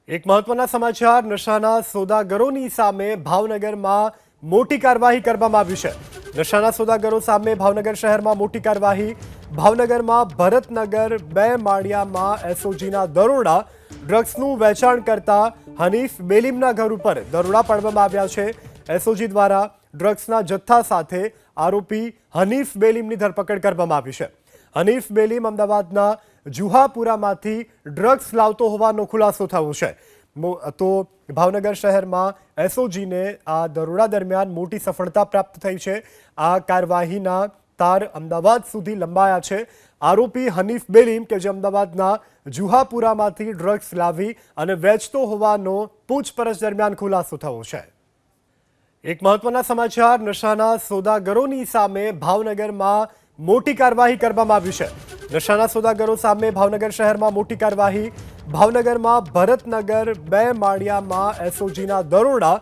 એક મહત્વના સમાચાર નશાના સોદાગરોની સામે ભાવનગરમાં મોટી કાર્યવાહી કરવામાં આવી છે। નશાના સોદાગરો સામે ભાવનગર શહેરમાં મોટી કાર્યવાહી। ભાવનગરમાં ભરતનગર 2 માળિયામાં એસઓજીના દરોડા। ડ્રગ્સનું વેચાણ કરતા હનીફ બેલીમના ઘર ઉપર દરોડા પાડવામાં આવ્યા છે। એસઓજી દ્વારા ડ્રગ્સના જથ્થા સાથે આરોપી હનીફ બેલીમની ધરપકડ કરવામાં આવી છે। હનીફ બેલીમ અમદાવાદના જુહાપુરામાંથી ડ્રગ્સ લાવતો હોવાનો ખુલાસો થયો છે। તો ભાવનગર શહેરમાં એસઓજીને આ દરોડા દરમિયાન મોટી સફળતા પ્રાપ્ત થઈ છે। આ કાર્યવાહીના તાર અમદાવાદ સુધી લંબાયા છે। આરોપી હનીફ બેલીમ કે જે અમદાવાદના જુહાપુરામાંથી ડ્રગ્સ લાવી અને વેચતો હોવાનો પૂછપરછ દરમિયાન ખુલાસો થયો છે। એક મહત્વના સમાચાર નશાના સોદાગરોની સામે ભાવનગરમાં મોટી કાર્યવાહી કરવામાં આવી છે। નશાના સોદાગરો સામે ભાવનગર શહેરમાં મોટી કાર્યવાહી। ભાવનગરમાં ભરતનગર 2 માળિયામાં એસઓજીના દરોડા।